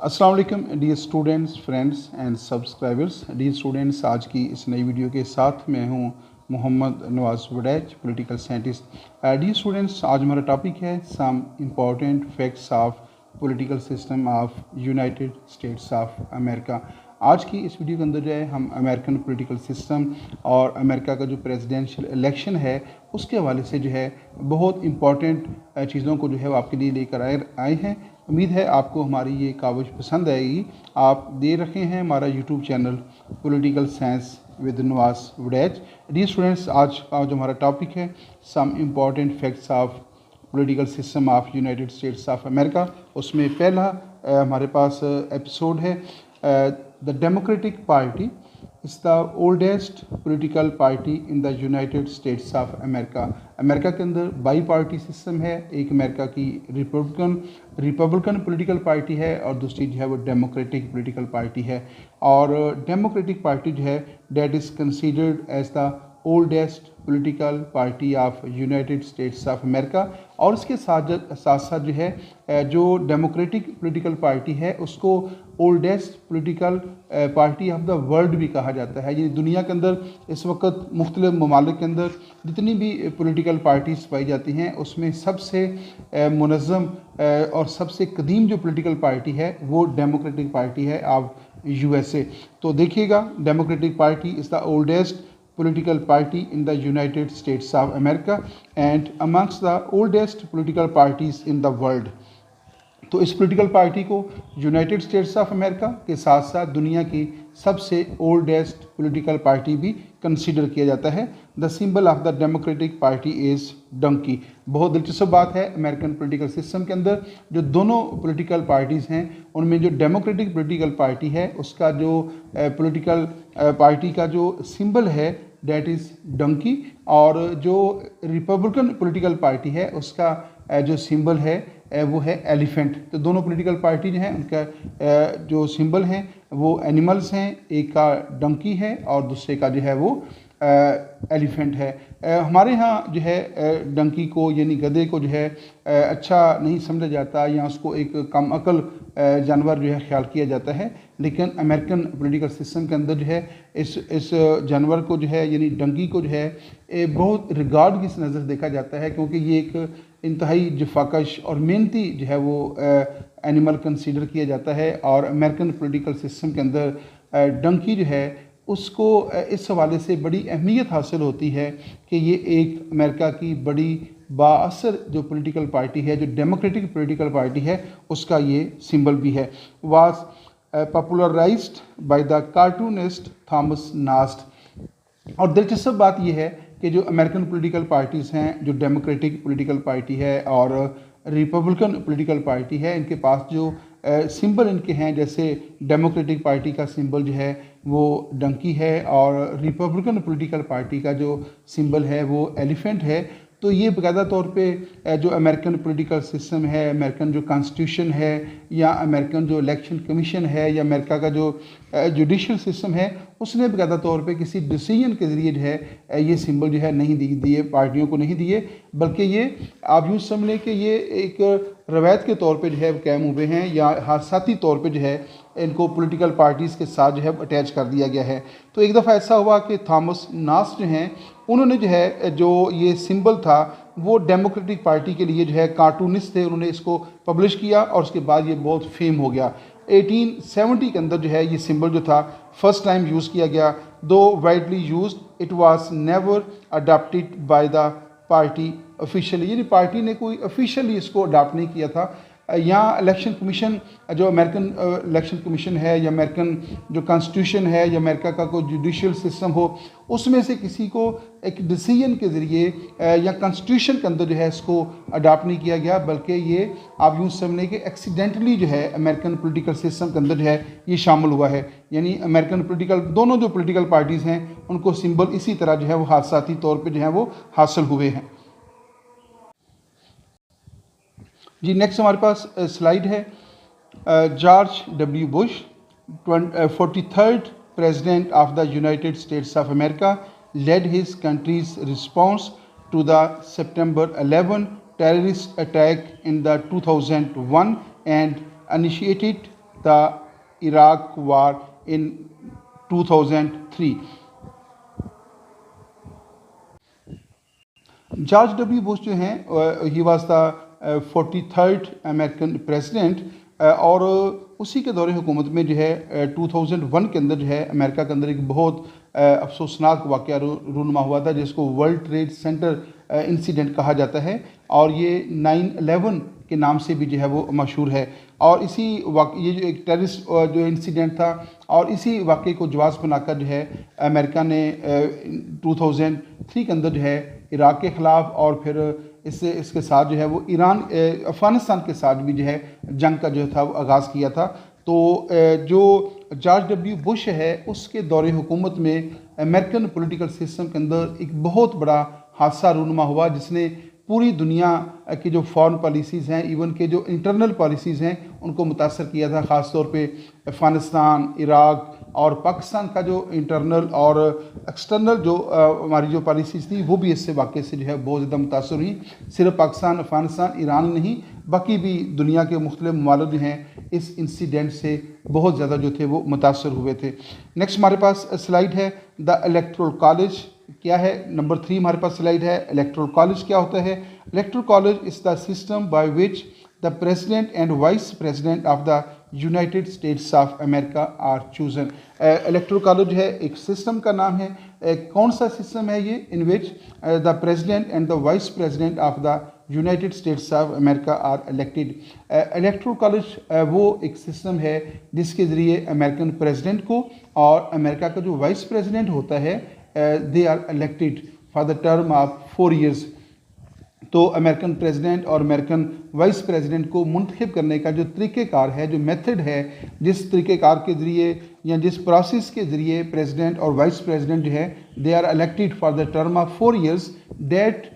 अस्सलाम वालेकुम dear students, friends and subscribers. Dear students, आज की इस नई वीडियो के साथ मैं हूं Mohammad Nawaz Wadaich, political scientist. Dear students, आज हमारा टॉपिक है some important facts of political system of United States of America. आज की इस वीडियो के अंदर जो है हम अमेरिकन पॉलिटिकल सिस्टम और अमेरिका का जो प्रेसिडेंशियल इलेक्शन है उसके हवाले से जो है बहुत इम्पॉर्टेंट चीज़ों को जो है वो आपके लिए लेकर आए हैं। उम्मीद है आपको हमारी ये काविश पसंद आएगी। आप दे रखे हैं हमारा YouTube channel political science with Nawaz Waraich. Dear students, आज का जो हमारा टॉपिक है some important facts of political system of United States of America. उसमें पहला हमारे पास एपिसोड है the Democratic party is the oldest political party in the United States of America. America के अंदर बाई पार्टी सिस्टम है। एक अमेरिका की रिपब्लिकन पॉलिटिकल पार्टी है और दूसरी जो है वो डेमोक्रेटिक पॉलिटिकल पार्टी है। और डेमोक्रेटिक पार्टी जो है that is considered as the oldest political party of United States of America. और इसके साथ साथ जो है जो डेमोक्रेटिक पॉलिटिकल पार्टी है उसको oldest political party of the world भी कहा जाता है। ये दुनिया के अंदर इस वक्त मुख्तलिफ ममालिक के अंदर जितनी भी पॉलिटिकल पार्टीज़ पाई जाती हैं उसमें सबसे मुनज़्ज़म और सबसे कदीम जो पॉलिटिकल पार्टी है वो डेमोक्रेटिक पार्टी है ऑफ यूएसए। तो देखिएगा, democratic party is the oldest political party in the United States of America and amongst the oldest political parties in the world। तो इस पॉलिटिकल पार्टी को यूनाइटेड स्टेट्स ऑफ अमेरिका के साथ साथ दुनिया की सबसे ओल्डेस्ट पॉलिटिकल पार्टी भी कंसीडर किया जाता है। The symbol of the Democratic party is donkey. बहुत दिलचस्प बात है, अमेरिकन पॉलिटिकल सिस्टम के अंदर जो दोनों पॉलिटिकल पार्टीज़ हैं उनमें जो डेमोक्रेटिक पॉलिटिकल पार्टी है उसका जो पॉलिटिकल पार्टी का जो सिंबल है डेट इज़ डंकी, और जो रिपब्लिकन पॉलिटिकल पार्टी है उसका जो सिंबल है वो है एलिफेंट। तो दोनों पॉलिटिकल पार्टी जो है उनका जो सिंबल हैं वो एनिमल्स हैं, एक का डंकी है और दूसरे का जो है वो एलिफेंट है। हमारे यहाँ जो है डंकी को यानी गधे को जो है अच्छा नहीं समझा जाता या उसको एक कम अकल जानवर जो है ख्याल किया जाता है, लेकिन अमेरिकन पॉलिटिकल सिस्टम के अंदर जो है इस जानवर को जो है यानी डंकी को जो है बहुत रिगार्ड की नज़र देखा जाता है, क्योंकि ये एक इंतहाई जफाकश और मेहनती जो है वो एनिमल कंसीडर किया जाता है। और अमेरिकन पॉलिटिकल सिस्टम के अंदर डंकी जो है उसको इस हवाले से बड़ी अहमियत हासिल होती है कि ये एक अमेरिका की बड़ी बाअसर जो पॉलिटिकल पार्टी है, जो डेमोक्रेटिक पॉलिटिकल पार्टी है उसका ये सिंबल भी है। Was popularized by the cartoonist Thomas Nast. और दिलचस्प बात यह है कि जो अमेरिकन पॉलिटिकल पार्टीज़ हैं, जो डेमोक्रेटिक पॉलिटिकल पार्टी है और रिपब्लिकन पॉलिटिकल पार्टी है, इनके पास जो सिंबल इनके हैं, जैसे डेमोक्रेटिक पार्टी का सिंबल जो है वो डंकी है और रिपब्लिकन पॉलिटिकल पार्टी का जो सिंबल है वो एलिफेंट है। तो ये बाकायदा तौर पे जो अमेरिकन पॉलिटिकल सिस्टम है, अमेरिकन जो कॉन्स्टिट्यूशन है या अमेरिकन जो इलेक्शन कमीशन है या अमेरिका का जो जुडिशल सिस्टम है उसने बाकायदा तौर पे किसी डिसीजन के ज़रिए जो है ये सिंबल जो है नहीं दिए पार्टियों को नहीं दिए, बल्कि ये आप यूँ समझ लें कि ये एक रवायत के तौर पे जो है कायम हुए हैं या हादसाती तौर पे जो है इनको पॉलिटिकल पार्टीज़ के साथ जो है अटैच कर दिया गया है। तो एक दफ़ा ऐसा हुआ कि थॉमस नास्ट जो हैं उन्होंने जो है जो ये सिंबल था वो डेमोक्रेटिक पार्टी के लिए जो है कार्टूनिस्ट थे, उन्होंने इसको पब्लिश किया और उसके बाद ये बहुत फेम हो गया। 1870 के अंदर जो है ये सिंबल जो था फर्स्ट टाइम यूज़ किया गया। दो widely used it was never adopted by the party officially, यानी पार्टी ने कोई ऑफिशियली इसको अडॉप्ट नहीं किया था। यहाँ इलेक्शन कमीशन जो अमेरिकन इलेक्शन कमीशन है या अमेरिकन जो कॉन्स्टिट्यूशन है या अमेरिका का कोई जुडिशल सिस्टम हो उसमें से किसी को एक डिसीजन के ज़रिए या कॉन्स्टिट्यूशन के अंदर जो है इसको अडॉप्ट नहीं किया गया, बल्कि ये आप यूँ समझें कि एक्सीडेंटली जो है अमेरिकन पॉलिटिकल सिस्टम के अंदर जो है ये शामिल हुआ है। यानी अमेरिकन पॉलिटिकल दोनों जो पॉलिटिकल पार्टीज़ हैं उनको सिंबल इसी तरह जो है वो हादसाती तौर पर जो है वो हासिल हुए हैं। जी नेक्स्ट हमारे पास स्लाइड है George W Bush 43rd president of the United States of America led his country's response to the September 11 terrorist attack in the 2001 and initiated the Iraq war in 2003। George W Bush जो हैं he was the 43rd American president, और उसी के दौरे हुकूमत में जो है 2001 के अंदर जो है अमेरिका के अंदर एक बहुत अफसोसनाक वाक़या रूनुमा हुआ था, जिसको वर्ल्ड ट्रेड सेंटर इंसिडेंट कहा जाता है, और ये 9/11 के नाम से भी जो है वो मशहूर है। और इसी ये जो एक टेररिस्ट जो इंसिडेंट था, और इसी वाक़े को जवाब बनाकर जो है अमेरिका ने 2003 के अंदर जो है इराक के ख़िलाफ़, और फिर इसके साथ जो है वो ईरान अफ़गानिस्तान के साथ भी जो है जंग का जो था वो आगाज़ किया था। तो जो जॉर्ज डब्ल्यू बुश है उसके दौरे हुकूमत में अमेरिकन पॉलिटिकल सिस्टम के अंदर एक बहुत बड़ा हादसा रूनुमा हुआ, जिसने पूरी दुनिया की जो फॉरेन पॉलिसीज़ हैं, इवन के जो इंटरनल पॉलिसीज़ हैं, उनको मुतासर किया था। ख़ास तौर पे अफ़गानिस्तान, इराक और पाकिस्तान का जो इंटरनल और एक्सटर्नल जो हमारी जो पॉलिसीज़ थी, वो भी इससे वाक़े से जो है बहुत ज़्यादा मुतासर हुई। सिर्फ पाकिस्तान, अफ़गानिस्तान, ईरान नहीं, बाकी भी दुनिया के मुख्तलिफ ममालिक जो हैं इस इंसिडेंट से बहुत ज़्यादा जो थे वो मुतासर हुए थे। नेक्स्ट हमारे पास स्लाइड है द इलेक्टोरल कॉलेज क्या है। नंबर 3 हमारे पास स्लाइड है। इलेक्टोरल कॉलेज क्या होता है? Electoral college is the system by which the president and vice president of the United States of America are chosen. Electoral college है एक सिस्टम का नाम है। कौन सा सिस्टम है ये? In which the president and the vice president of the United States of America are elected. Electoral college वो एक सिस्टम है जिसके ज़रिए अमेरिकन प्रेसिडेंट को और अमेरिका का जो वाइस प्रेसिडेंट होता है they are elected for the term of 4 years। तो अमेरिकन प्रेसिडेंट और अमेरिकन वाइस प्रेसिडेंट को मुंतखब करने का जो तरीक़ेकार है, जो मेथड है, जिस तरीक़ेकार के ज़रिए या जिस प्रोसेस के ज़रिए प्रेसिडेंट और वाइस प्रेसिडेंट जो है they are elected for the term of 4 years, that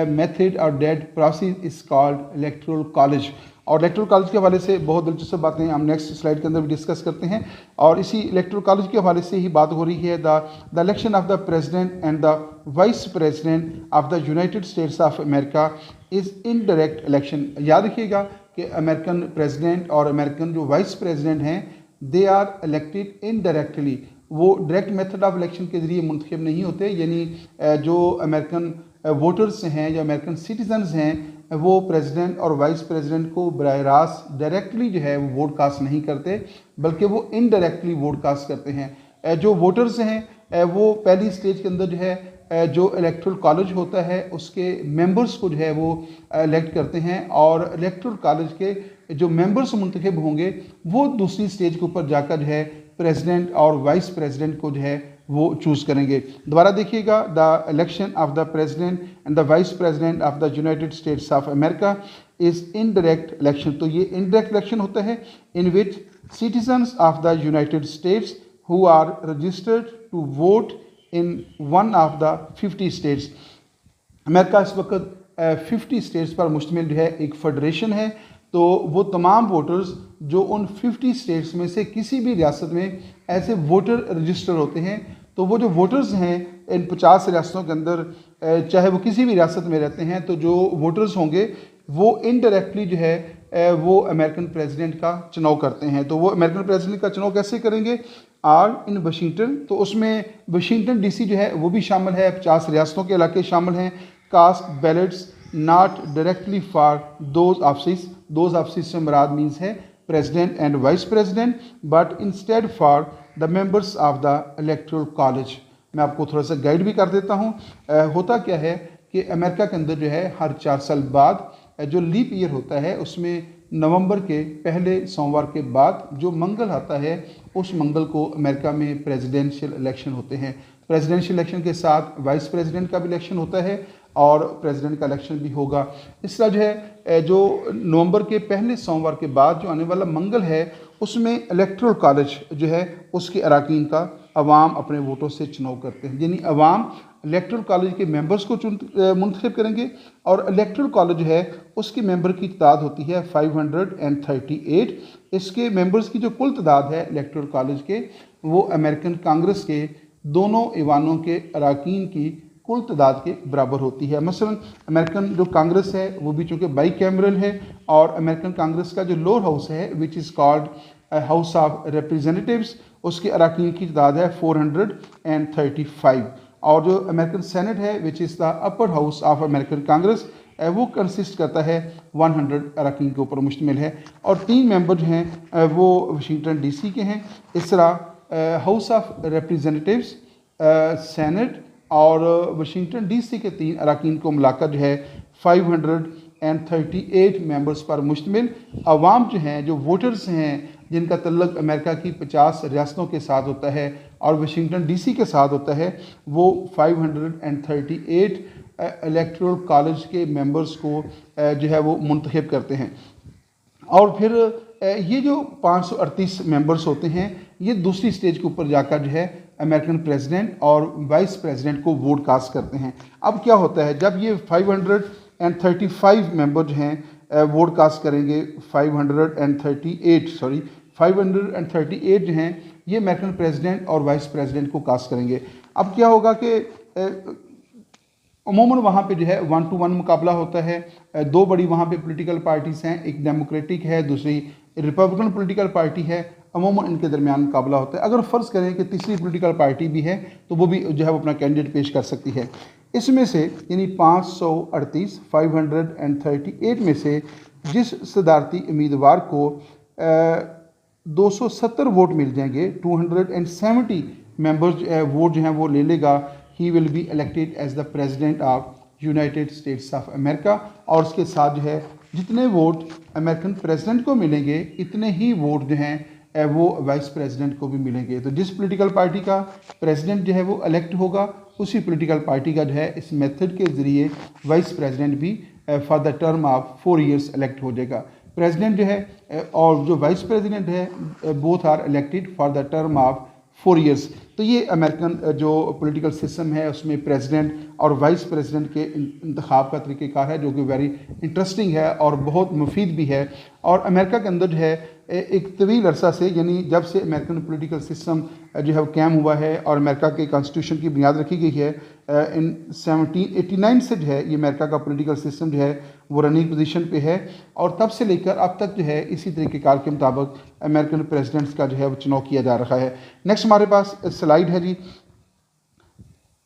method और that process is called electoral college. और इलेक्टोरल कॉलेज के हवाले से बहुत दिलचस्प बातें हम नेक्स्ट स्लाइड के अंदर भी डिस्कस करते हैं। और इसी इलेक्टोरल कॉलेज के हवाले से ही बात हो रही है the election of the president and the vice president of the United States of America is indirect election. याद रखिएगा कि अमेरिकन प्रेसिडेंट और अमेरिकन जो वाइस प्रेसिडेंट हैं दे आर इलेक्टेड इनडायरेक्टली। वो डायरेक्ट मेथड ऑफ इलेक्शन के ज़रिए मुंतखब नहीं होते, यानी जो अमेरिकन वोटर्स हैं या अमेरिकन सिटीजन्स हैं वो प्रेसिडेंट और वाइस प्रेसिडेंट को बराह रास्त डायरेक्टली जो है वो वोट कास्ट नहीं करते, बल्कि वो इनडायरेक्टली वोट कास्ट करते हैं। जो वोटर्स हैं वो पहली स्टेज के अंदर जो है जो इलेक्टोरल कॉलेज होता है उसके मेंबर्स को जो है वो इलेक्ट करते हैं, और इलेक्टोरल कॉलेज के जो मेंबर्स मुंतखब होंगे वो दूसरी स्टेज के ऊपर जाकर जो है प्रेसिडेंट और वाइस प्रेसिडेंट को जो है वो चूज़ करेंगे। दोबारा देखिएगा, the election of the president and the vice president of the United States of America is indirect election. तो ये इनडायरेक्ट इलेक्शन होता है in which citizens of the United States who are registered to vote in one of the 50 states. America इस वक्त 50 states पर मुश्तमिल जो है एक फेडरेशन है। तो वो तमाम वोटर्स जो उन 50 स्टेट्स में से किसी भी रियासत में ऐसे वोटर रजिस्टर होते हैं, तो वो जो वोटर्स हैं इन 50 रियासतों के अंदर चाहे वो किसी भी रियासत में रहते हैं, तो जो वोटर्स होंगे वो इनडायरेक्टली जो है वो अमेरिकन प्रेसिडेंट का चुनाव करते हैं। तो वो अमेरिकन प्रेसिडेंट का चुनाव कैसे करेंगे? Are in Washington. तो उसमें वाशिंगटन DC जो है वो भी शामिल है, 50 रियासतों के इलाके शामिल हैं। Cast ballots not directly for those office, those office से मुराद मीन्स है president and vice president, but instead for the members of the electoral college. मैं आपको थोड़ा सा गाइड भी कर देता हूँ। होता क्या है कि अमेरिका के अंदर जो है हर 4 साल बाद जो लीप ईयर होता है उसमें नवंबर के पहले सोमवार के बाद जो मंगल आता है उस मंगल को अमेरिका में प्रेसिडेंशियल इलेक्शन होते हैं। प्रेसिडेंशियल इलेक्शन के साथ वाइस प्रेसिडेंट का भी इलेक्शन होता है और प्रेसिडेंट का इलेक्शन भी होगा। इस तरह जो है जो नवंबर के पहले सोमवार के बाद जो आने वाला मंगल है उसमें इलेक्टोरल कॉलेज जो है उसके अरकान का अवाम अपने वोटों से चुनाव करते हैं, यानी अवाम इलेक्टोरल कॉलेज के मेंबर्स को मुंतखब करेंगे। और इलेक्टोरल कॉलेज जो है उसकी मेंबर की तादाद होती है 538। इसके मेंबर्स की जो कुल तादाद है इलेक्टोरल कॉलेज के वो अमेरिकन कांग्रेस के दोनों ईवानों के अरकान की कुल तादाद के बराबर होती है। मसलन अमेरिकन जो कांग्रेस है वो भी चूँकि बाई कैमरल है, और अमेरिकन कांग्रेस का जो लोअर हाउस है which is called house of representatives, उसके अरकान की तादाद है 435। और जो अमेरिकन सेनेट है which is the upper house of American Congress, वो कंसिस्ट करता है 100 अरकान के ऊपर मुश्तमिल है। और 3 मेंबर जो हैं वो वाशिंगटन डीसी के हैं। इस तरह हाउस ऑफ रिप्रेजेंटेटिव्स, सेनेट और वाशिंगटन डीसी के 3 अरकान को मिलाकर जो है 538 मेंबर्स पर मुश्तमिल अवाम जो हैं, जो वोटर्स हैं, जिनका तल्लुक़ अमेरिका की 50 रियासतों के साथ होता है और वाशिंगटन डीसी के साथ होता है, वो 538 इलेक्टोरल कॉलेज के मेंबर्स को जो है वो मुंतखब करते हैं। और फिर ये जो 538 मेंबर्स होते हैं, ये दूसरी स्टेज के ऊपर जाकर जो है अमेरिकन प्रेसिडेंट और वाइस प्रेसिडेंट को वोट कास्ट करते हैं। अब क्या होता है, जब ये 535 मेंबर जो हैं वोट कास्ट करेंगे, 538 जो हैं ये अमेरिकन प्रेसिडेंट और वाइस प्रेसिडेंट को कास्ट करेंगे। अब क्या होगा कि अमूमन वहाँ पे जो है 1 to 1 मुकाबला होता है। 2 बड़ी वहाँ पे पॉलिटिकल पार्टीज़ हैं, एक डेमोक्रेटिक है, दूसरी रिपब्लिकन पॉलिटिकल पार्टी है। अमूमन इनके दरमियान मुकाबला होता है। अगर फ़र्ज़ करें कि तीसरी पॉलिटिकल पार्टी भी है तो वो भी जो है वो अपना कैंडिडेट पेश कर सकती है। इसमें से यानी 538 में से जिस सदारती उम्मीदवार को 270 वोट मिल जाएंगे, 270 मेंबर्स वोट जो हैं वो ले लेगा, he will be elected as the president of United States of America. और उसके साथ जो है जितने वोट अमेरिकन प्रेसिडेंट को मिलेंगे, इतने ही वोट जो हैं वो वाइस प्रेसिडेंट को भी मिलेंगे। तो जिस पॉलिटिकल पार्टी का प्रेसिडेंट जो है वो इलेक्ट होगा, उसी पॉलिटिकल पार्टी का जो है इस मेथड के ज़रिए वाइस प्रेसिडेंट भी for the term of 4 years elect हो जाएगा। प्रेसिडेंट जो है और जो वाइस प्रेसिडेंट है both are elected for the term of 4 years। तो ये अमेरिकन जो पॉलिटिकल सिस्टम है उसमें प्रेसिडेंट और वाइस प्रेसिडेंट के इंतखाब का तरीक़ेकार है, जो कि वेरी इंटरेस्टिंग है और बहुत मुफीद भी है। और अमेरिका के अंदर जो है एक तवील अरसा से, यानी जब से अमेरिकन पॉलिटिकल सिस्टम जो है वो कायम हुआ है और अमेरिका के कॉन्स्टिट्यूशन की बुनियाद रखी गई है, इन 1789 से जो है ये अमेरिका का पॉलिटिकल सिस्टम जो है वो रनिंग पोजीशन पे है। और तब से लेकर अब तक जो है इसी तरीक़ेकार के मुताबिक अमेरिकन प्रेसिडेंट्स का जो है वो चुनाव किया जा रहा है। नेक्स्ट हमारे पास स्लाइड है जी,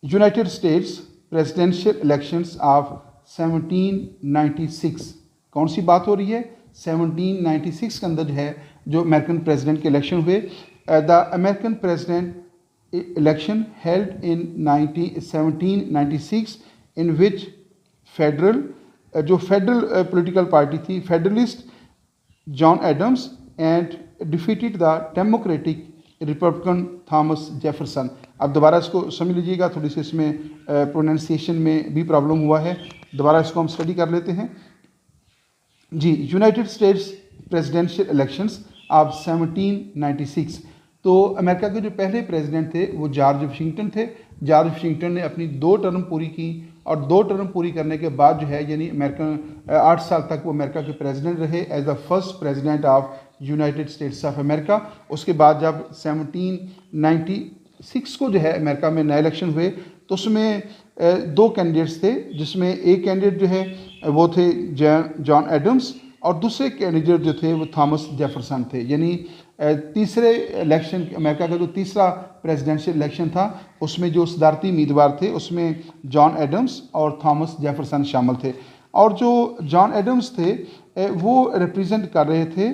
United States presidential elections of 1796। कौन सी बात हो रही है? 1796 के अंदर जो है जो अमेरिकन प्रेसिडेंट के इलेक्शन हुए। The American president election held in 1796 in which federal जो फेडरल पॉलिटिकल पार्टी थी, federalist John Adams and defeated the Democratic Republican Thomas Jefferson. अब दोबारा इसको समझ लीजिएगा, थोड़ी सी इसमें प्रोनाउंसिएशन में भी प्रॉब्लम हुआ है। दोबारा इसको हम स्टडी कर लेते हैं जी। United States presidential elections of 1796। तो अमेरिका के जो पहले प्रेसिडेंट थे वो जॉर्ज वाशिंगटन थे। जॉर्ज वाशिंगटन ने अपनी 2 टर्म पूरी की और 2 टर्म पूरी करने के बाद जो है यानी अमेरिकन 8 साल तक वो अमेरिका के प्रेसिडेंट रहे as the first president of United States of America. उसके बाद जब 1796 को जो है अमेरिका में नए इलेक्शन हुए तो उसमें 2 कैंडिडेट्स थे, जिसमें एक कैंडिडेट जो है वो थे जॉन एडम्स और दूसरे कैंडिडेट जो थे वो थॉमस जेफरसन थे। यानी तीसरे इलेक्शन अमेरिका का जो तीसरा प्रेसिडेंशियल इलेक्शन था उसमें जो सदारती उम्मीदवार थे उसमें जॉन एडम्स और थॉमस जेफरसन शामिल थे। और जो जॉन एडम्स थे वो रिप्रेजेंट कर रहे थे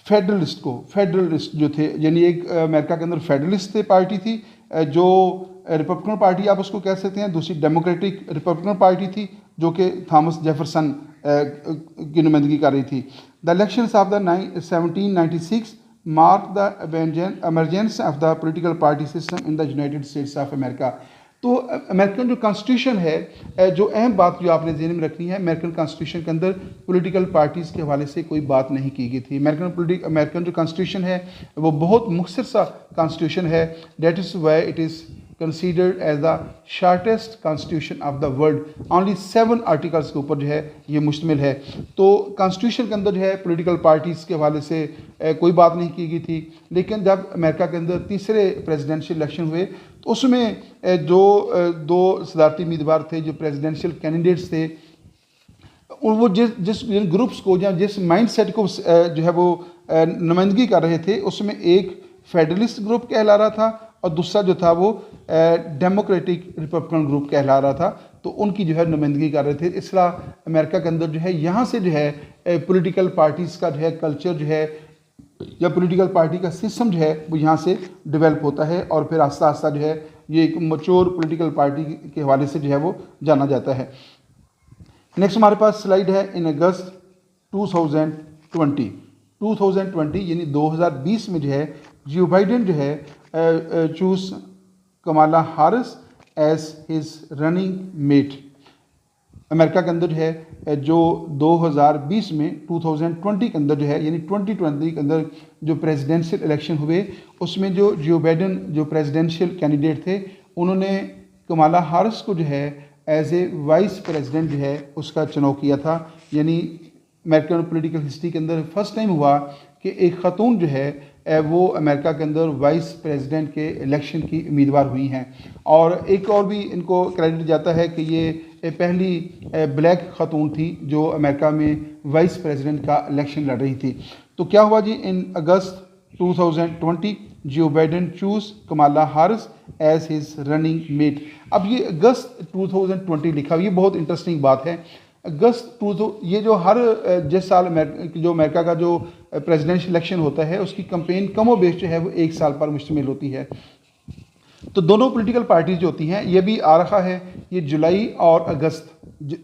फेडरलिस्ट को। फेडरलिस्ट जो थे यानी एक अमेरिका के अंदर फेडरलिस्ट थे पार्टी थी जो रिपब्लिकन पार्टी आप उसको कह सकते हैं, दूसरी डेमोक्रेटिक रिपब्लिकन पार्टी थी जो कि थॉमस जेफरसन की नुमाइंदगी कर रही थी। The elections of the 1796 mark the emergence of the political party system in the United States of America. तो अमेरिकन जो कॉन्स्टिट्यूशन है, जो अहम बात जो आपने ज़हन में रखनी है, अमेरिकन कॉन्स्टिट्यूशन के अंदर पॉलिटिकल पार्टीज़ के हवाले से कोई बात नहीं की गई थी। अमेरिकन जो कॉन्स्टिट्यूशन है वो बहुत मुख्तसर सा कॉन्स्टिट्यूशन है। That is why it is considered as the shortest constitution of the world. Only 7 articles के ऊपर जो है ये मुश्तमिल है। तो कॉन्स्टिट्यूशन के अंदर जो है पॉलिटिकल पार्टीज़ के हवाले से कोई बात नहीं की गई थी। लेकिन जब अमेरिका के अंदर तीसरे प्रेसिडेंशियल इलेक्शन हुए तो उसमें जो 2 सदारती उम्मीदवार थे, जो प्रेसिडेंशियल कैंडिडेट्स थे, और वो जिस जिन ग्रुप्स को या जिस माइंडसेट को जो है वो नुमाइंदगी कर रहे थे, उसमें एक फेडरलिस्ट ग्रुप कहला रहा था और दूसरा जो था वो डेमोक्रेटिक रिपब्लिकन ग्रुप कहला रहा था। तो उनकी जो है नुमाइंदगी कर रहे थे। इस तरह अमेरिका के अंदर जो है यहाँ से जो है पॉलिटिकल पार्टीज़ का जो है कल्चर जो है या पॉलिटिकल पार्टी का सिस्टम जो है वो यहाँ से डेवलप होता है और फिर आस्ता आस्ता जो है ये एक मैच्योर पॉलिटिकल पार्टी के हवाले से जो है वो जाना जाता है। नेक्स्ट हमारे पास स्लाइड है इन अगस्त 2020 यानी 2020 में जो है जो बाइडेन जो है choose Kamala Harris as his running mate. America के अंदर जो है जो 2020 में 2020 के अंदर जो है यानी 2020 के अंदर जो प्रेसिडेंशियल इलेक्शन हुए उसमें जो बाइडेन जो प्रेसिडेंशियल कैंडिडेट थे उन्होंने कमाला हारिस को जो है एज ए वाइस प्रेसिडेंट जो है उसका चुनाव किया था। यानी अमेरिकन पॉलिटिकल हिस्ट्री के अंदर फर्स्ट टाइम हुआ कि एक खातून जो है वो अमेरिका के अंदर वाइस प्रेसिडेंट के इलेक्शन की उम्मीदवार हुई हैं। और एक और भी इनको क्रेडिट जाता है कि ये पहली ब्लैक खातून थी जो अमेरिका में वाइस प्रेसिडेंट का इलेक्शन लड़ रही थी। तो क्या हुआ जी, इन August 2020 Joe Biden choose Kamala Harris as his running mate. अब ये अगस्त 2020 लिखा हुआ, ये बहुत इंटरेस्टिंग बात है। अगस्त ये जो हर जिस साल जो अमेरिका का जो प्रेसिडेंशियल इलेक्शन होता है उसकी कैंपेन कमो बेश जो है वो एक साल पर मुश्तमिल होती है। तो दोनों पॉलिटिकल पार्टीज जो होती हैं ये भी आ रहा है ये जुलाई और अगस्त,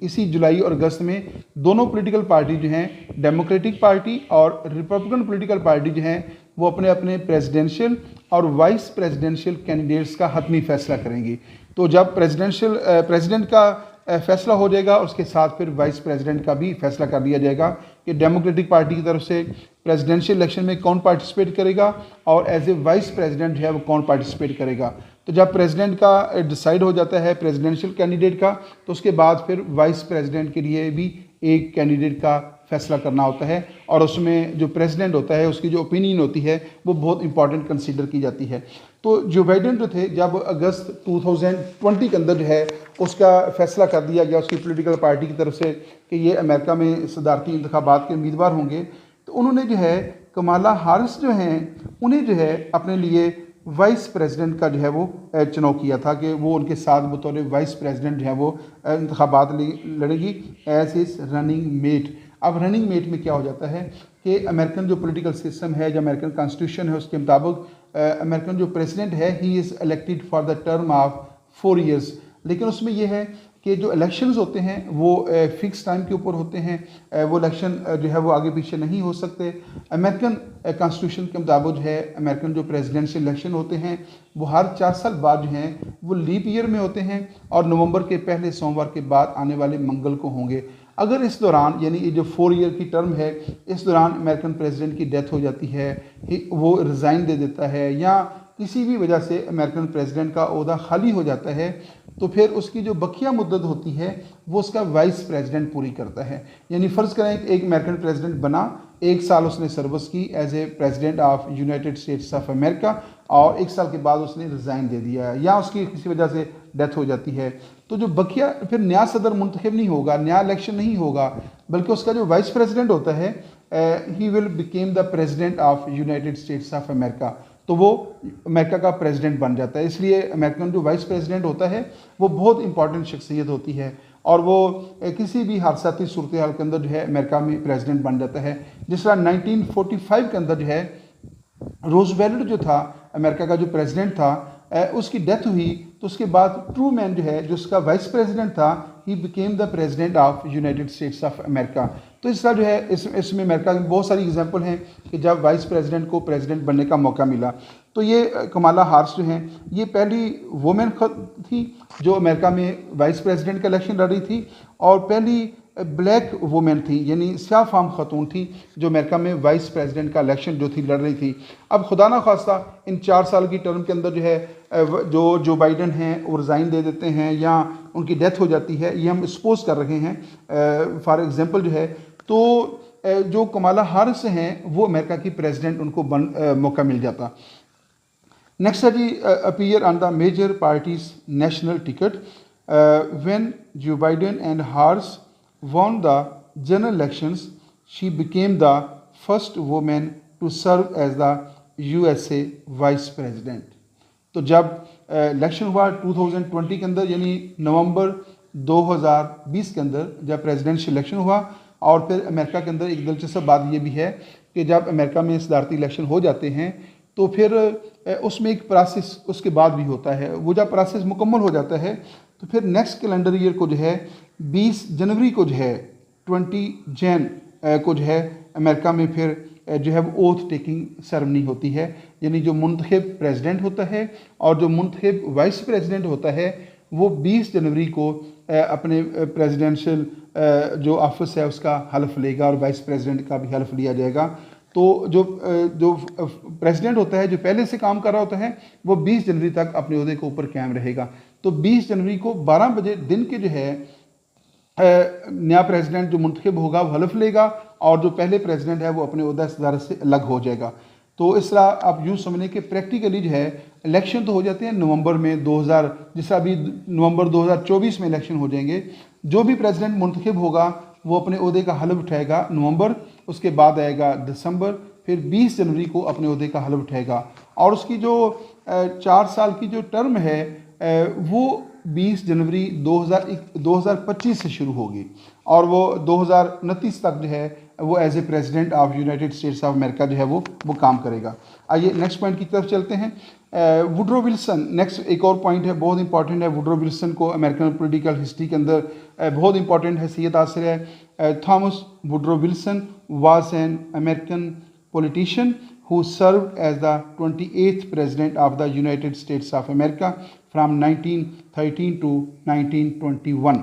इसी जुलाई और अगस्त में दोनों पॉलिटिकल पार्टी जो हैं डेमोक्रेटिक पार्टी और रिपब्लिकन पॉलिटिकल पार्टी जो हैं वो अपने अपने प्रेसिडेंशियल और वाइस प्रेसिडेंशियल कैंडिडेट्स का हतमी फैसला करेंगी। तो जब प्रेसिडेंट का फैसला हो जाएगा उसके साथ फिर वाइस प्रेसिडेंट का भी फैसला कर दिया जाएगा कि डेमोक्रेटिक पार्टी की तरफ से प्रेसिडेंशियल इलेक्शन में कौन पार्टिसिपेट करेगा और एज ए वाइस प्रेसिडेंट जो है वो कौन पार्टिसिपेट करेगा। तो जब प्रेसिडेंट का डिसाइड हो जाता है प्रेसिडेंशियल कैंडिडेट का तो उसके बाद फिर वाइस प्रेसिडेंट के लिए भी एक कैंडिडेट का फैसला करना होता है और उसमें जो प्रेसिडेंट होता है उसकी जो ओपिनियन होती है वो बहुत इंपॉर्टेंट कंसीडर की जाती है। तो जो बाइडेन जो थे जब अगस्त 2020 के अंदर जो है उसका फैसला कर दिया गया उसकी पॉलिटिकल पार्टी की तरफ से कि ये अमेरिका में सदारती इंतखाबात के उम्मीदवार होंगे, तो उन्होंने जो है कमाला हारिस जो हैं उन्हें जो है अपने लिए वाइस प्रेसिडेंट का जो है वो चुनाव किया था कि वो उनके साथ बतौर वाइस प्रेसिडेंट जो है वो इंतखाबात लड़ेगी एज इज रनिंग मेट। अब रनिंग मेट में क्या हो जाता है कि अमेरिकन जो पॉलिटिकल सिस्टम है जो अमेरिकन कॉन्स्टिट्यूशन है उसके मुताबिक अमेरिकन जो प्रेसिडेंट है he is elected for the term of 4 years। लेकिन उसमें यह है कि जो इलेक्शंस होते हैं वो फिक्स टाइम के ऊपर होते हैं, वो इलेक्शन जो है वो आगे पीछे नहीं हो सकते। अमेरिकन कॉन्स्टिट्यूशन के मुताबिक जो है अमेरिकन जो प्रेसिडेंशियल इलेक्शन होते हैं वो हर 4 साल बाद जो हैं वो लीप ईयर में होते हैं और नवंबर के पहले सोमवार के बाद आने वाले मंगल को होंगे। अगर इस दौरान यानी ये जो 4 year की टर्म है इस दौरान अमेरिकन प्रेसिडेंट की डेथ हो जाती है, वो रिज़ाइन दे देता है या किसी भी वजह से अमेरिकन प्रेसिडेंट का ओहदा खाली हो जाता है तो फिर उसकी जो बकिया मुद्दत होती है वो उसका वाइस प्रेसिडेंट पूरी करता है। यानी फ़र्ज़ करें कि एक अमेरिकन प्रेसिडेंट बना, 1 साल उसने सर्विस की as a president of United States of America और 1 साल के बाद उसने रिज़ाइन दे दिया या उसकी किसी वजह से डेथ हो जाती है तो जो बकिया फिर नया सदर मुंतखब नहीं होगा, नया इलेक्शन नहीं होगा, बल्कि उसका जो वाइस प्रेसिडेंट होता है he will became the president of United States of America. तो वो अमेरिका का प्रेसिडेंट बन जाता है। इसलिए अमेरिकन जो वाइस प्रेसिडेंट होता है वो बहुत इंपॉर्टेंट शख्सियत होती है और वो किसी भी हादसाती सूरत हाल के अंदर जो है अमेरिका में प्रेसिडेंट बन जाता है। जिस तरह 1945 के अंदर जो है रूजवेल्ट जो था अमेरिका का जो प्रेसिडेंट था उसकी डेथ हुई तो उसके बाद ट्रूमैन जो है जो उसका वाइस प्रेसिडेंट था he became the president of United States of America. तो इस तरह जो है इसमें अमेरिका में बहुत सारी एग्जांपल हैं कि जब वाइस प्रेसिडेंट को प्रेसिडेंट बनने का मौका मिला। तो ये कमाला हारिस जो हैं ये पहली वुमेन थी जो अमेरिका में वाइस प्रेसिडेंट का इलेक्शन लड़ रही थी और पहली ब्लैक वुमेन थी यानी स्याह फाम खातून थी जो अमेरिका में वाइस प्रेसिडेंट का इलेक्शन जो थी लड़ रही थी। अब खुदा ना खास्ता इन 4 साल की टर्म के अंदर जो है जो बाइडेन हैं वो रिज़ाइन दे देते हैं या उनकी डेथ हो जाती है, ये हम सपोज कर रहे हैं फॉर एग्जांपल जो है। तो जो कमाला हारिस हैं वो अमेरिका की प्रेसिडेंट उनको मौका मिल जाता। नेक्स्ट है जी appear on the major parties national ticket when Joe Biden and Harris won the general elections, she became the first woman to serve as the USA vice president. तो जब election हुआ 2020 के अंदर, यानी नवंबर 2020 के अंदर जब प्रेसिडेंशियल इलेक्शन हुआ, और फिर अमेरिका के अंदर एक दिलचस्प बात ये भी है कि जब अमेरिका में सदारती इलेक्शन हो जाते हैं तो फिर उसमें एक प्रोसेस उसके बाद भी होता है। वो जब प्रोसेस मुकम्मल हो जाता है तो फिर नेक्स्ट कैलेंडर ईयर को जो है 20 जनवरी को जो है 20 जैन को जो है अमेरिका में फिर जो है वो ओथ टेकिंग सेरेमनी होती है, यानी जो मुंतखब प्रेसिडेंट होता है और जो मुंतखब वाइस प्रेसिडेंट होता है वो 20 जनवरी को अपने प्रेसिडेंशियल जो ऑफिस है उसका हल्फ लेगा और वाइस प्रेसिडेंट का भी हल्फ लिया जाएगा। तो जो प्रेसिडेंट होता है जो पहले से काम कर रहा होता है वो 20 जनवरी तक अपने ओहदे के ऊपर कायम रहेगा। तो 20 जनवरी को 12 बजे दिन के जो है नया प्रेसिडेंट जो मुंतखब होगा वो हल्फ लेगा और जो पहले प्रेसिडेंट है वो अपने ओहदा सदारत से अलग हो जाएगा। तो इस तरह आप यूँ समझें कि प्रैक्टिकली जो है इलेक्शन तो हो जाते हैं नवंबर में 2000, जिस अभी नवंबर 2024 में इलेक्शन हो जाएंगे। जो भी प्रेसिडेंट मुंतखब होगा वो अपने ओहदे का हल्फ उठाएगा नवंबर, उसके बाद आएगा दिसंबर, फिर 20 जनवरी को अपने ओहदे का हल्फ उठाएगा। और उसकी जो 4 साल की जो टर्म है वो 20 जनवरी 2025 से शुरू होगी और वो 2029 तक जो है वो as a president of United States of America जो है वो काम करेगा। आइए नेक्स्ट पॉइंट की तरफ चलते हैं। वुडरो विल्सन, नेक्स्ट एक और पॉइंट है बहुत इंपॉर्टेंट है। वुडरो विल्सन को अमेरिकन पॉलिटिकल हिस्ट्री के अंदर बहुत इंपॉर्टेंट हैसियत हासिल है। Thomas Woodrow Wilson was an American politician who served as the 28th president of the United States of America from 1913 to 1921।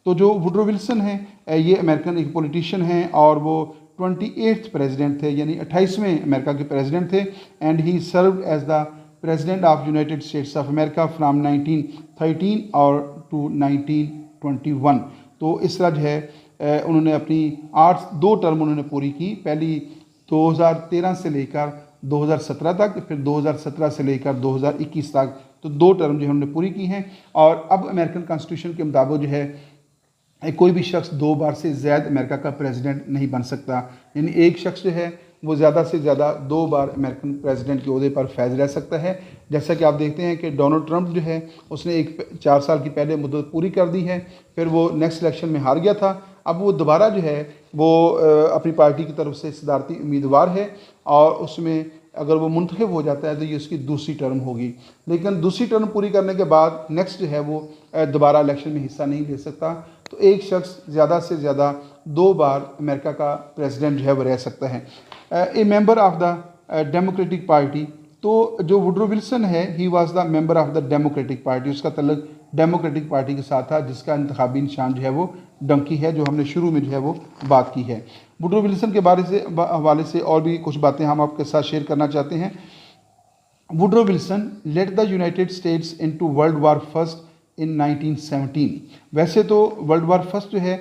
तो जो वुडरो विल्सन हैं ये अमेरिकन एक पॉलिटिशियन हैं और वो 28th प्रेसिडेंट थे, यानी 28वें अमेरिका के प्रेसिडेंट थे। And he served as the president of United States of America from 1913 और टू 1921। तो इस तरह जो है उन्होंने अपनी 2 टर्म उन्होंने पूरी की, पहली 2013 से लेकर 2017 तक, फिर 2017 से लेकर 2021 तक, तो 2 टर्म जो है उन्होंने पूरी की हैं। और अब अमेरिकन कॉन्स्टिट्यूशन के मुताबिक जो है कोई भी शख्स 2 बार से ज़्यादा अमेरिका का प्रेसिडेंट नहीं बन सकता, यानी एक शख्स जो है वो ज़्यादा से ज़्यादा 2 बार अमेरिकन प्रेसिडेंट के ओहदे पर फैज़ रह सकता है। जैसा कि आप देखते हैं कि डोनाल्ड ट्रंप जो है उसने 4 साल की पहले मुद्दत पूरी कर दी है, फिर वो नेक्स्ट इलेक्शन में हार गया था, अब वो दोबारा जो है वो अपनी पार्टी की तरफ से सदारती उम्मीदवार है और उसमें अगर वो मुंतखब हो जाता है तो ये उसकी दूसरी टर्म होगी। लेकिन दूसरी टर्म पूरी करने के बाद नेक्स्ट जो है वो दोबारा इलेक्शन में हिस्सा नहीं ले सकता। तो एक शख्स ज़्यादा से ज़्यादा 2 बार अमेरिका का प्रेसिडेंट जो है वो रह सकता है। ए member of the Democratic party, तो जो वुडरो विल्सन है he was the member of the Democratic party, उसका तल्लुक डेमोक्रेटिक पार्टी के साथ था जिसका इंतखाबी निशान जो है वो डंकी है, जो हमने शुरू में जो है वो बात की है। वुडरो विल्सन के हवाले से और भी कुछ बातें हम आपके साथ शेयर करना चाहते हैं। Woodrow Wilson led the United States into world war first in 1917। वैसे तो वर्ल्ड वार फर्स्ट जो है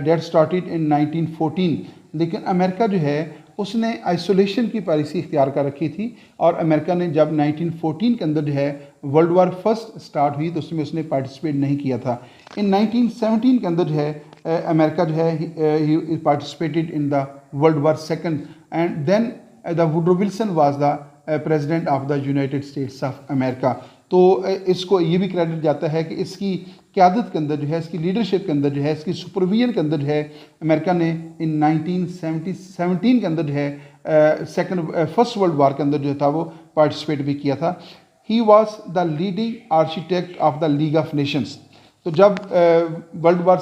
डेट स्टार्टेड इन 1914, लेकिन अमेरिका जो है उसने आइसोलेशन की पॉलिसी इख्तियार कर रखी थी और अमेरिका ने जब 1914 के अंदर जो है वर्ल्ड वार फर्स्ट स्टार्ट हुई तो उसमें उसने पार्टिसिपेट नहीं किया था। इन 1917 के अंदर जो है अमेरिका जो है participated in the world war second and then the Woodrow Wilson was the president of the United States of America. तो इसको ये भी क्रेडिट जाता है कि इसकी क़यादत के अंदर जो है, इसकी लीडरशिप के अंदर जो है, इसकी सुपरविजन के अंदर जो है अमेरिका ने इन 1917 के अंदर जो है फर्स्ट वर्ल्ड वार के अंदर जो था वो पार्टिसिपेट भी किया था। He was the leading architect of the League of Nations. तो जब वर्ल्ड वार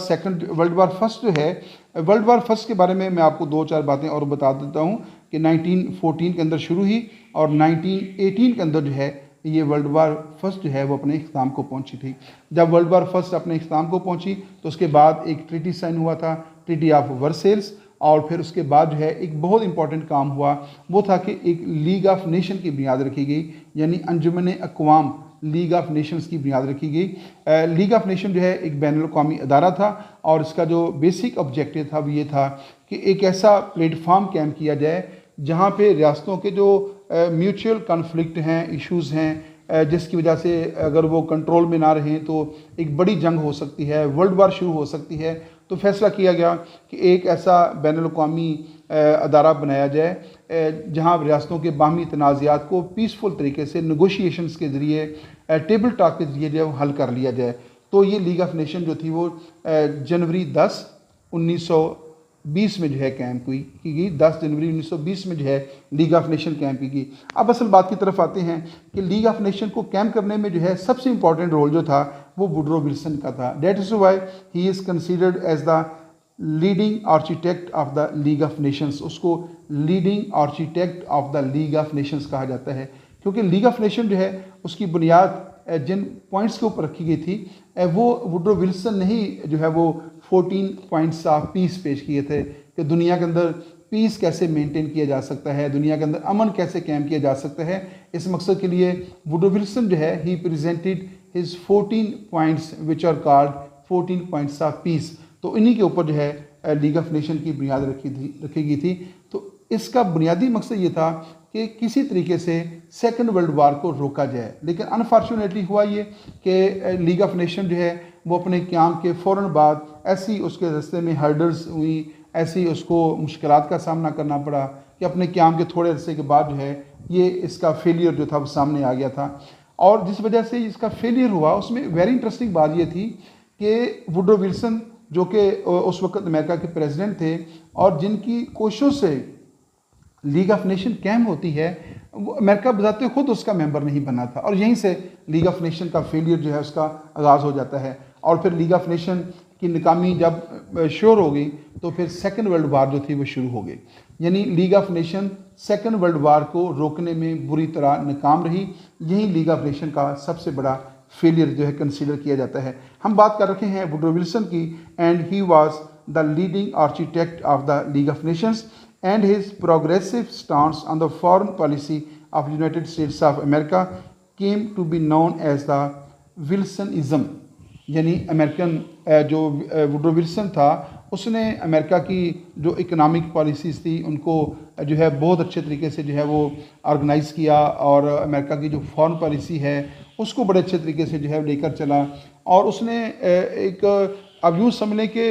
फर्स्ट जो है, वर्ल्ड वार फर्स्ट के बारे में मैं आपको 2-4 बातें और बता देता हूँ कि 1914 के अंदर शुरू हुई और 1918 के अंदर जो है ये वर्ल्ड वार फर्स्ट जो है वो अपने इख्तिताम को पहुंची थी। जब वर्ल्ड वार फर्स्ट अपने इख्तिताम को पहुंची तो उसके बाद एक ट्रीटी साइन हुआ था, ट्रीटी ऑफ वर्सेल्स, और फिर उसके बाद जो है एक बहुत इंपॉर्टेंट काम हुआ, वो था कि एक लीग ऑफ नेशन की बुनियाद रखी गई, यानी अंजुमन अक़वाम लीग ऑफ नेशंस की बुनियाद रखी गई। लीग ऑफ नेशन जो है एक बैनुल-अक़वामी अदारा था और इसका जो बेसिक ऑब्जेक्टिव था वो ये था कि एक ऐसा प्लेटफार्म कायम किया जाए जहाँ पे रियासतों के जो म्यूचुअल कॉन्फ्लिक्ट हैं, इश्यूज़ हैं, जिसकी वजह से अगर वो कंट्रोल में ना रहें तो एक बड़ी जंग हो सकती है, वर्ल्ड वार शुरू हो सकती है। तो फैसला किया गया कि एक ऐसा बैनुल-अक़वामी अदारा बनाया जाए जहाँ रियासतों के बाहमी तनाज़ात को पीसफुल तरीके से नेगोशिएशंस के ज़रिए टेबल टॉक के ज़रिए जो हल कर लिया जाए। तो ये लीग ऑफ नेशन जो थी वो जनवरी 10 1920 में जो है कैंप की गई। 10 जनवरी 1920 में जो है लीग ऑफ नेशन कैंप की गई। अब असल बात की तरफ आते हैं कि लीग ऑफ नेशन को कैंप करने में जो है सबसे इंपॉर्टेंट रोल जो था वो वुडरो विल्सन का था। That is why he is considered as the leading architect of the League of Nations. उसको leading architect of the League of Nations कहा जाता है, क्योंकि लीग ऑफ नेशन जो है उसकी बुनियाद जिन पॉइंट्स के ऊपर रखी गई थी वो वुडरो विल्सन ने ही जो है वो 14 पॉइंट्स ऑफ पीस पेश किए थे कि दुनिया के अंदर पीस कैसे मेंटेन किया जा सकता है, दुनिया के अंदर अमन कैसे कायम किया जा सकता है। इस मकसद के लिए वुडरो विल्सन जो है he presented his 14 points which are called 14 points of peace. तो इन्हीं के ऊपर जो है लीग ऑफ नेशन की बुनियाद रखी गई थी। तो इसका बुनियादी मकसद ये था कि किसी तरीके से सेकंड वर्ल्ड वार को रोका जाए। लेकिन अनफॉर्चुनेटली हुआ ये कि लीग ऑफ नेशन जो है वो अपने क़याम के फ़ौरन बाद ऐसी उसके रास्ते में हर्डल्स हुई, ऐसी उसको मुश्किलात का सामना करना पड़ा कि अपने क़याम के थोड़े अरसे के बाद जो है ये इसका फेलियर जो था वो सामने आ गया था। और जिस वजह से इसका फेलियर हुआ उसमें वेरी इंटरेस्टिंग बात ये थी कि वुडरो विल्सन जो कि उस वक्त अमेरिका के प्रेसिडेंट थे और जिनकी कोशिशों से लीग ऑफ नेशन कैम होती है, वो अमेरिका बजाते खुद उसका मेंबर नहीं बना था। और यहीं से लीग ऑफ नेशन का फेलियर जो है उसका आगाज़ हो जाता है। और फिर लीग ऑफ नेशन की नाकामी जब श्योर हो गई तो फिर सेकंड वर्ल्ड वार जो थी वो शुरू हो गई। यानी league of nation second world war को रोकने में बुरी तरह नाकाम रही। यही लीग ऑफ नेशन का सबसे बड़ा फेलियर जो है कंसीडर किया जाता है। हम बात कर रखे हैं वुडरो विल्सन की, and he was the leading architect of the League of Nations and his progressive stance on the foreign policy of United States of America came to be known as the Wilsonism। यानी American जो Woodrow Wilson था उसने America की जो economic policies थी उनको जो है बहुत अच्छे तरीके से जो है वो ऑर्गेनाइज़ किया और अमेरिका की जो फॉरेन पॉलिसी है उसको बड़े अच्छे तरीके से जो है लेकर चला। और उसने एक अब यूँ समझ लें कि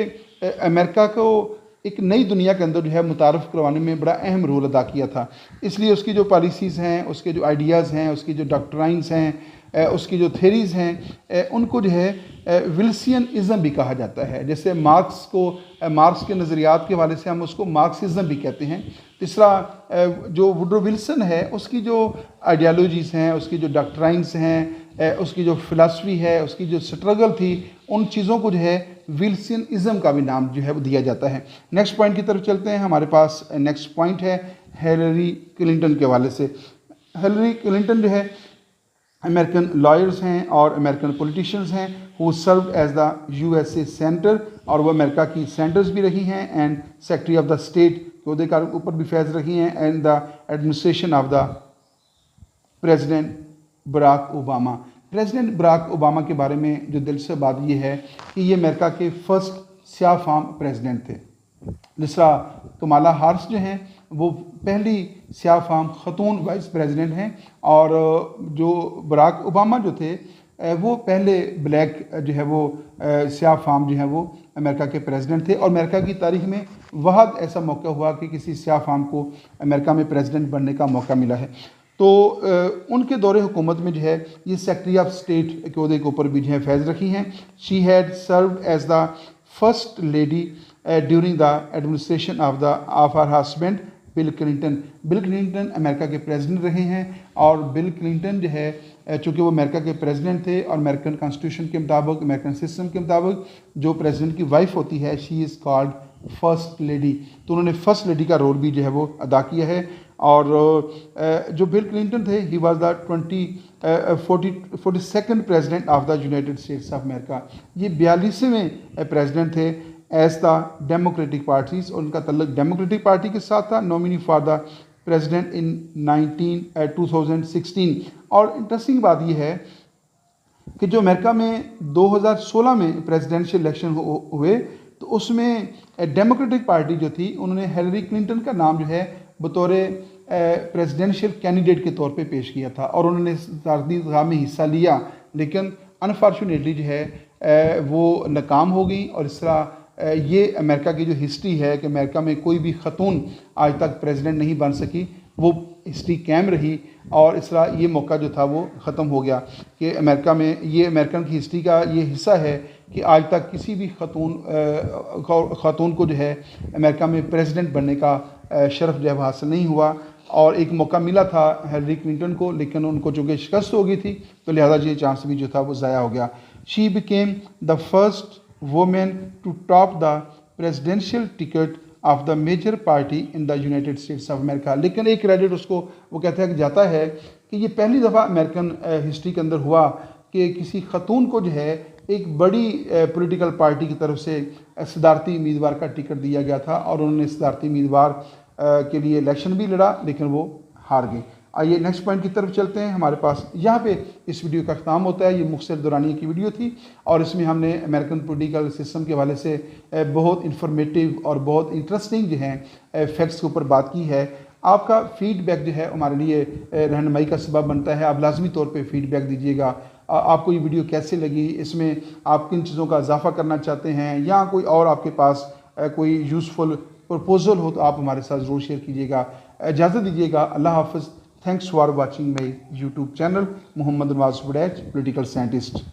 अमेरिका को एक नई दुनिया के अंदर जो है मुतारफ़ करवाने में बड़ा अहम रोल अदा किया था। इसलिए उसकी जो पॉलिसीज़ हैं, उसके जो आइडियाज़ हैं, उसकी जो डॉक्ट्राइन्स हैं, उसकी जो थेरीज़ हैं, उनको जो है विल्सियनिज़म भी कहा जाता है। जैसे मार्क्स के नज़रियात के हवाले से हम उसको मार्क्सिज़म भी कहते हैं। तीसरा जो वुडरो विल्सन है उसकी जो आइडियालॉजीज़ हैं, उसकी जो डॉक्ट्राइन्स हैं, उसकी जो फ़िलासफ़ी है, उसकी जो स्ट्रगल थी, उन चीज़ों को जो है विल्सियनिज़म का भी नाम जो है वो दिया जाता है। नेक्स्ट पॉइंट की तरफ चलते हैं। हमारे पास नेक्स्ट पॉइंट है हिलरी क्लिंटन के हवाले से। हिलरी क्लिंटन जो है अमेरिकन लॉयर्स हैं और अमेरिकन पॉलिटिशियंस हैं who served as the USA senator, और वो अमेरिका की सेनेटर्स भी रही हैं and secretary of the state के अहदे के ऊपर भी फैज रही हैं, and the administration of the president Barack Obama. President Barack Obama के बारे में जो दिलचस्प बात ये है कि ये अमेरिका के फर्स्ट स्याह फाम प्रेसिडेंट थे। दूसरा कमाला हारिस जो हैं वो पहली स्याह फाम ख़तून वाइस प्रेसिडेंट हैं, और जो बराक ओबामा जो थे वो पहले ब्लैक जो है वो स्याह फाम जो है वो अमेरिका के प्रेसिडेंट थे। और अमेरिका की तारीख में वहद ऐसा मौका हुआ कि किसी स्याह फाम को अमेरिका में प्रेसिडेंट बनने का मौका मिला है। तो उनके दौरे हुकूमत में जो है ये सेक्रेटरी ऑफ स्टेट के अहदे के ऊपर भी जो है फैज़ रखी हैं। She had served as the first lady during the administration of her husband Bill Clinton. Bill Clinton America के प्रेसिडेंट रहे हैं, और बिल क्लिंटन जो है चूँकि वो अमेरिका के प्रेसिडेंट थे और अमेरिकन कॉन्स्टिट्यूशन के मुताबिक, अमेरिकन सिस्टम के मुताबिक जो प्रेसिडेंट की वाइफ होती है she is called first lady. तो उन्होंने फर्स्ट लेडी का रोल भी जो है वो अदा किया है। और जो बिल क्लिंटन थे he was the 42nd president of the United States of America. ये 42वें प्रेसिडेंट थे एज द डेमोक्रेटिक पार्टीज, और उनका तल्लुक डेमोक्रेटिक पार्टी के साथ था। Nominee for the president in 2016। और इंटरेस्टिंग बात यह है कि जो अमेरिका में 2016 में प्रेसिडेंशियल इलेक्शन हुए तो उसमें डेमोक्रेटिक पार्टी जो थी उन्होंने हिलरी क्लिंटन का नाम जो है बतौर प्रेसिडेंशियल कैंडिडेट के तौर पे पेश किया था, और उन्होंने सरदी इंतखाब में हिस्सा लिया, लेकिन अनफॉर्चुनेटली जो है वो नाकाम हो गई। और इस तरह ये अमेरिका की जो हिस्ट्री है कि अमेरिका में कोई भी ख़तून आज तक प्रेसिडेंट नहीं बन सकी, वो हिस्ट्री कायम रही और इस तरह ये मौका जो था वो ख़त्म हो गया कि अमेरिका में ये अमेरिकन की हिस्ट्री का ये हिस्सा है कि आज तक किसी भी ख़ातून को जो है अमेरिका में प्रेसिडेंट बनने का शरफ जो है वो हासिल नहीं हुआ। और एक मौका मिला था हिलरी क्लिंटन को, लेकिन उनको चूँकि शिकस्त हो गई थी तो लिहाजा ये चांस भी जो था वो ज़ाया हो गया। She became the first women to top the presidential ticket of the major party in the United States of America. लेकिन एक क्रेडिट उसको वो कहते हैं कि जाता है कि ये पहली दफ़ा अमेरिकन हिस्ट्री के अंदर हुआ कि किसी ख़तून को जो है एक बड़ी पॉलिटिकल पार्टी की तरफ से सदारती उम्मीदवार का टिकट दिया गया था और उन्होंने सदारती उम्मीदवार के लिए इलेक्शन भी लड़ा, लेकिन वो हार गए। आइए नेक्स्ट पॉइंट की तरफ चलते हैं। हमारे पास यहाँ पे इस वीडियो का ख़त्म होता है। ये मुख्तसर दौरानिया की वीडियो थी और इसमें हमने अमेरिकन पॉलिटिकल सिस्टम के हवाले से बहुत इंफॉर्मेटिव और बहुत इंटरेस्टिंग जो हैं फैक्ट्स के ऊपर बात की है। आपका फीडबैक जो है हमारे लिए रहनुमाई का सबब बनता है। आप लाजमी तौर पे फीडबैक दीजिएगा। आपको ये वीडियो कैसे लगी, इसमें आप किन चीज़ों का इजाफा करना चाहते हैं या कोई और आपके पास कोई यूज़फुल प्रपोजल हो तो आप हमारे साथ ज़रूर शेयर कीजिएगा। इजाज़त दीजिएगा। अल्लाह हाफ़िज़। Thanks for watching my YouTube channel Mohammad Nawaz Waraich political scientist.